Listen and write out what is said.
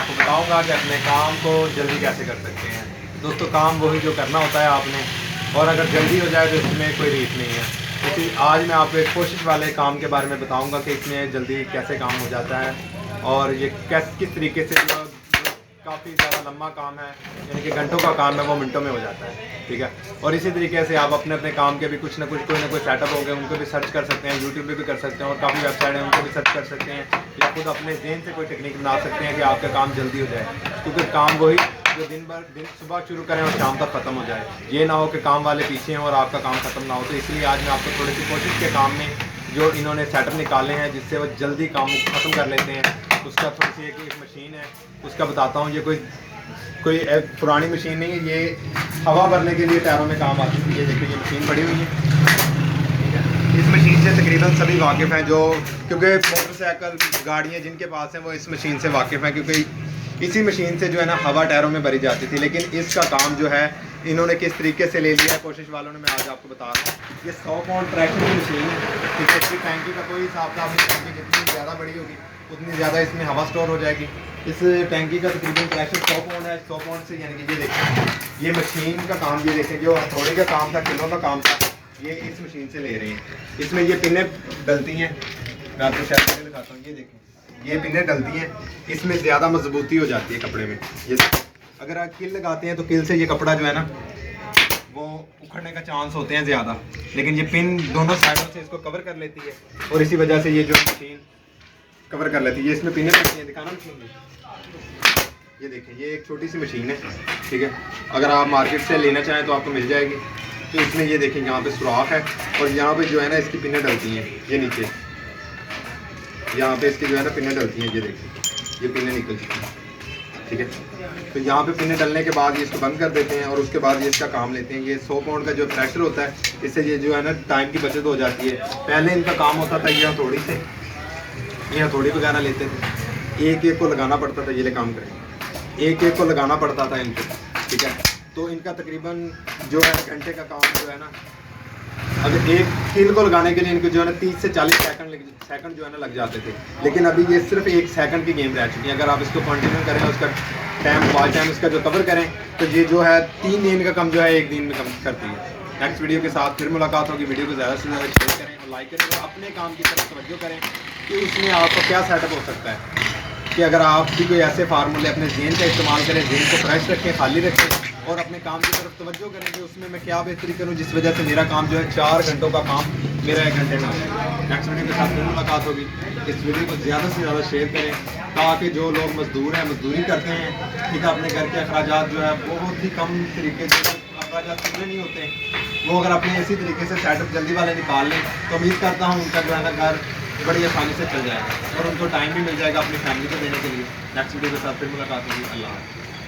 आपको बताऊंगा कि अपने काम को जल्दी कैसे कर सकते हैं। दोस्तों, काम वही जो करना होता है आपने, और अगर जल्दी हो जाए तो इसमें कोई रीत नहीं है। क्योंकि आज मैं आपको एक कोशिश वाले काम के बारे में बताऊंगा कि इसमें जल्दी कैसे काम हो जाता है, और ये किस तरीके से जो काफ़ी ज़्यादा लंबा काम है, यानी कि घंटों का काम है, वो मिनटों में हो जाता है। ठीक है, और इसी तरीके से आप अपने अपने काम के भी कुछ ना कुछ कोई ना कोई सेटअप हो गए, उनको भी सर्च कर सकते हैं, यूट्यूब पे भी कर सकते हैं, और काफ़ी वेबसाइट है उनको भी सर्च कर सकते हैं, या खुद अपने जहन से कोई टेक्निक बना सकते हैं कि आपका काम जल्दी हो जाए। क्योंकि काम वही जो दिन सुबह शुरू करें और शाम तक ख़त्म हो जाए। ये ना हो कि काम वाले पीछे हैं और आपका काम ख़त्म ना हो। तो इसलिए आज मैं आपको थोड़ी सी कोशिश के काम में जो इन्होंने सेटअप निकाले हैं जिससे वो जल्दी काम ख़त्म कर लेते हैं, उसका थोड़ी सी एक मशीन है उसका बताता हूँ। ये कोई पुरानी मशीन नहीं है, ये हवा भरने के लिए टायरों में काम आती है। ये देखिए, ये मशीन पड़ी हुई है, ठीक है। इस मशीन से तकरीबन सभी वाकिफ़ हैं, जो क्योंकि मोटरसाइकिल गाड़ियाँ जिनके पास हैं वो इस मशीन से वाकिफ़ हैं, क्योंकि इसी मशीन से जो है ना हवा टायरों में भरी जाती थी। लेकिन इसका काम जो है इन्होंने किस तरीके से ले लिया है कोशिश वालों ने, मैं आज आपको बता रहा हूँ। ये 100 पाउंड ट्रैक्शन की मशीन है, ठीक है। इसकी टैंकी का कोई हिसाब था नहीं, टैंकी जितनी ज़्यादा बड़ी होगी उतनी ज़्यादा इसमें हवा स्टोर हो जाएगी। इस टैंकी का तकरीबन ट्रैक्शन 100 पाउंड है। 100 पाउंड से यानी कि ये देखें, ये मशीन का काम, ये देखें जो हथौड़े का काम था, किलो का काम था, ये इस मशीन से ले रहे हैं। इसमें ये पिनें डलती हैं, मैं आपको शायद दिखाता हूँ। ये देखें, ये पिनें डलती हैं, इसमें ज़्यादा मजबूती हो जाती है कपड़े में। ये अगर आप किल लगाते हैं तो किल से ये कपड़ा जो है ना वो उखड़ने का चांस होते हैं ज़्यादा, लेकिन ये पिन दोनों साइडों से इसको कवर कर लेती है, और इसी वजह से ये जो मशीन कवर कर लेती है। ये इसमें पिनें लगती हैं, दिखाना मशीन में, ये देखें, ये एक छोटी सी मशीन है, ठीक है। अगर आप मार्केट से लेना चाहें तो आपको मिल जाएगी। तो इसमें ये देखें, यहाँ पे सुराख है, और यहाँ पे जो है ना इसकी पिनें डलती हैं, ये नीचे यहाँ पे इसकी जो है ना पिनें डलती हैं, ये देखिए, ये पिनें निकल चुकी हैं, ठीक है। तो यहाँ पे पिनें डलने के बाद ये इसको बंद कर देते हैं, और उसके बाद ये इसका काम लेते हैं। ये 100 पाउंड का जो प्रेशर होता है, इससे ये जो है ना टाइम की बचत हो जाती है। पहले इनका काम होता था ये हथौड़ी से, ये हथौड़ी वगैरह लेते थे, एक एक को लगाना पड़ता था, ये ले काम करें, एक एक को लगाना पड़ता था इनको, ठीक है। तो इनका तकरीबन जो है घंटे का काम जो है ना, अगर एक किल को लगाने के लिए इनको जो है ना 30 से 40 सेकंड जो है ना लग जाते थे। लेकिन अभी ये सिर्फ 1 सेकंड की गेम रह चुकी है। अगर आप इसको कंटिन्यू करें, उसका वॉच टाइम इसका जो कवर करें, तो ये जो है 3 दिन का कम जो है 1 दिन में कम करती है। नेक्स्ट वीडियो के साथ फिर मुलाकात होगी। वीडियो को ज़्यादा से ज़्यादा शेयर करें और लाइक करें, और अपने काम की तरफ तवज्जो करें कि इसमें आपका क्या सेटअप हो सकता है। कि अगर आप भी कोई ऐसे फार्मूले अपने जहन का इस्तेमाल करें, जहन को फ्रेश रखें, खाली रखें, और अपने काम की तरफ तवज्जो करें कि उसमें मैं क्या बेहतरी करूं, जिस वजह से मेरा काम जो है 4 घंटों का काम मेरा 1 घंटे में हो जाए। नेक्स्ट वीडियो के साथ फिर मुलाकात होगी। इस वीडियो को ज़्यादा से ज़्यादा शेयर करें, ताकि जो लोग मजदूर हैं, मजदूरी करते हैं, ठीक है, अपने घर के अखराजात जो है बहुत ही कम तरीके से अखराजात पूरे नहीं होते, वो अगर अपने इसी तरीके से सेटअप जल्दी वाले निकाल लें तो उम्मीद करता हूँ उनका जो है ना घर बड़ी आसानी से चल जाएगा, और उनको टाइम भी मिल जाएगा अपनी फैमिली को देने के लिए। नेक्स्ट वीडियो के साथ फिर मुलाकात होगी। अल्लाह हाफ़िज़।